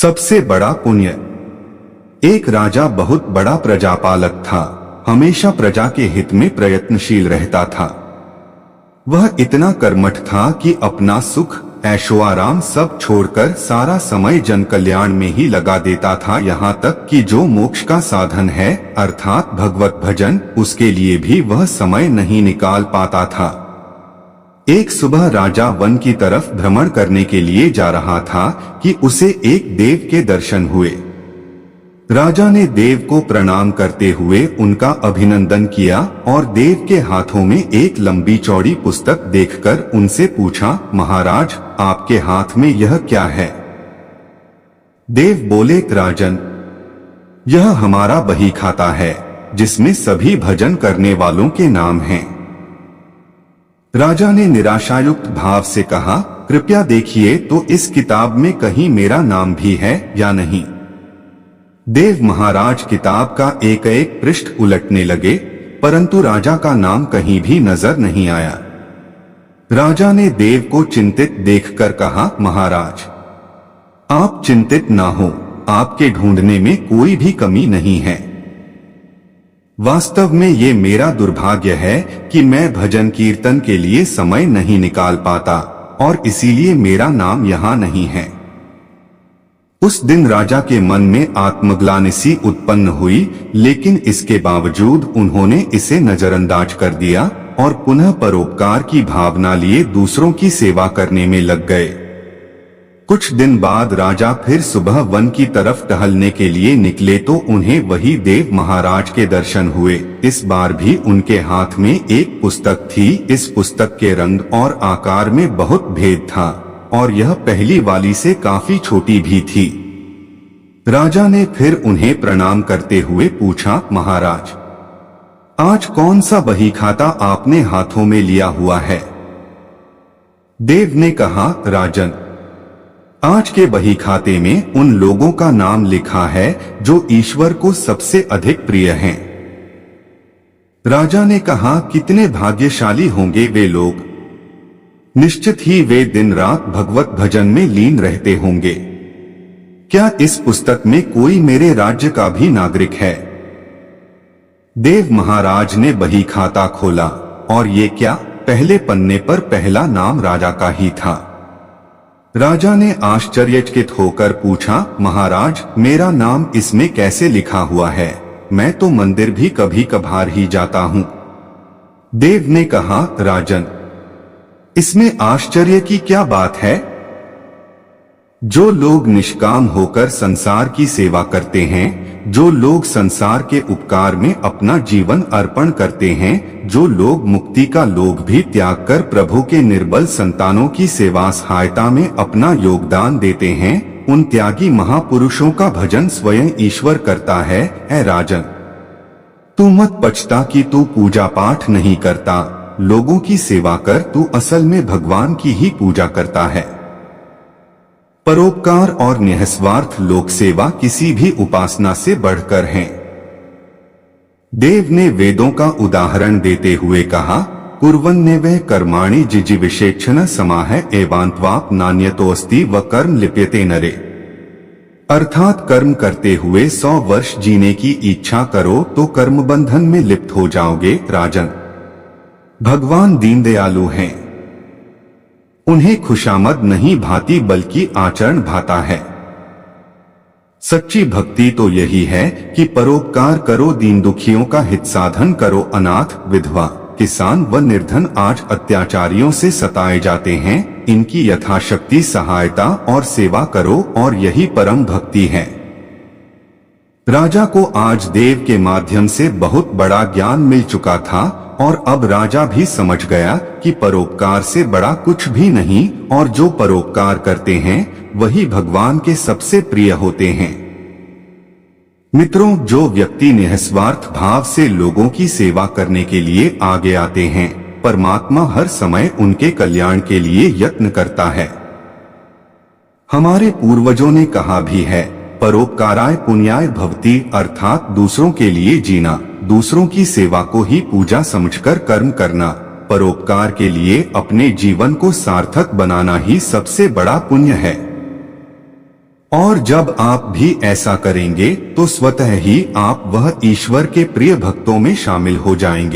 सबसे बड़ा पुण्य। एक राजा बहुत बड़ा प्रजापालक था, हमेशा प्रजा के हित में प्रयत्नशील रहता था। वह इतना कर्मठ था कि अपना सुख ऐशोआराम सब छोड़कर सारा समय जन कल्याण में ही लगा देता था, यहाँ तक कि जो मोक्ष का साधन है अर्थात भगवत भजन, उसके लिए भी वह समय नहीं निकाल पाता था। एक सुबह राजा वन की तरफ भ्रमण करने के लिए जा रहा था कि उसे एक देव के दर्शन हुए। राजा ने देव को प्रणाम करते हुए उनका अभिनंदन किया और देव के हाथों में एक लंबी चौड़ी पुस्तक देखकर उनसे पूछा, महाराज आपके हाथ में यह क्या है? देव बोले, राजन यह हमारा बही खाता है जिसमें सभी भजन करने वालों के नाम हैं। राजा ने निराशायुक्त भाव से कहा, कृपया देखिए तो इस किताब में कहीं मेरा नाम भी है या नहीं। देव महाराज किताब का एक एक पृष्ठ उलटने लगे, परंतु राजा का नाम कहीं भी नजर नहीं आया। राजा ने देव को चिंतित देखकर कहा, महाराज आप चिंतित ना हो, आपके ढूंढने में कोई भी कमी नहीं है। वास्तव में ये मेरा दुर्भाग्य है कि मैं भजन कीर्तन के लिए समय नहीं निकाल पाता और इसीलिए मेरा नाम यहाँ नहीं है। उस दिन राजा के मन में आत्मग्लानि सी उत्पन्न हुई, लेकिन इसके बावजूद उन्होंने इसे नजरअंदाज कर दिया और पुनः परोपकार की भावना लिए दूसरों की सेवा करने में लग गए। कुछ दिन बाद राजा फिर सुबह वन की तरफ टहलने के लिए निकले तो उन्हें वही देव महाराज के दर्शन हुए। इस बार भी उनके हाथ में एक पुस्तक थी। इस पुस्तक के रंग और आकार में बहुत भेद था और यह पहली वाली से काफी छोटी भी थी। राजा ने फिर उन्हें प्रणाम करते हुए पूछा, महाराज आज कौन सा बही खाता आपने हाथों में लिया हुआ है? देव ने कहा, राजन आज के बही खाते में उन लोगों का नाम लिखा है जो ईश्वर को सबसे अधिक प्रिय हैं। राजा ने कहा, कितने भाग्यशाली होंगे वे लोग, निश्चित ही वे दिन रात भगवत भजन में लीन रहते होंगे। क्या इस पुस्तक में कोई मेरे राज्य का भी नागरिक है? देव महाराज ने बही खाता खोला और ये क्या, पहले पन्ने पर पहला नाम राजा का ही था। राजा ने आश्चर्यचकित होकर पूछा, महाराज मेरा नाम इसमें कैसे लिखा हुआ है? मैं तो मंदिर भी कभी कभार ही जाता हूँ। देव ने कहा, राजन इसमें आश्चर्य की क्या बात है? जो लोग निष्काम होकर संसार की सेवा करते हैं, जो लोग संसार के उपकार में अपना जीवन अर्पण करते हैं, जो लोग मुक्ति का लोभ भी त्याग कर प्रभु के निर्बल संतानों की सेवा सहायता में अपना योगदान देते हैं, उन त्यागी महापुरुषों का भजन स्वयं ईश्वर करता है। ऐ राजन तू मत पछता कि तू पूजा पाठ नहीं करता, लोगों की सेवा कर, तू असल में भगवान की ही पूजा करता है। परोपकार और निःस्वार्थ लोक सेवा किसी भी उपासना से बढ़कर हैं। देव ने वेदों का उदाहरण देते हुए कहा, कुर्वन्नेवः कर्माणि जिजीविषेक्षण समाह एवान्त्वाप नान्यतोऽस्ति व कर्म लिप्यते नरे। अर्थात कर्म करते हुए 100 वर्ष जीने की इच्छा करो तो कर्म बंधन में लिप्त हो जाओगे। राजन भगवान दीनदयालु हैं, उन्हें खुशामद नहीं भाती बल्कि आचरण भाता है। सच्ची भक्ति तो यही है कि परोपकार करो, दीन दुखियों का हित साधन करो, अनाथ विधवा किसान व निर्धन आज अत्याचारियों से सताए जाते हैं, इनकी यथाशक्ति सहायता और सेवा करो और यही परम भक्ति है। राजा को आज देव के माध्यम से बहुत बड़ा ज्ञान मिल चुका था और अब राजा भी समझ गया कि परोपकार से बड़ा कुछ भी नहीं और जो परोपकार करते हैं वही भगवान के सबसे प्रिय होते हैं। मित्रों, जो व्यक्ति निःस्वार्थ भाव से लोगों की सेवा करने के लिए आगे आते हैं, परमात्मा हर समय उनके कल्याण के लिए यत्न करता है। हमारे पूर्वजों ने कहा भी है, परोपकाराय पुण्याय भवति, अर्थात दूसरों के लिए जीना, दूसरों की सेवा को ही पूजा समझकर कर्म करना, परोपकार के लिए अपने जीवन को सार्थक बनाना ही सबसे बड़ा पुण्य है। और जब आप भी ऐसा करेंगे तो स्वतः ही आप वह ईश्वर के प्रिय भक्तों में शामिल हो जाएंगे।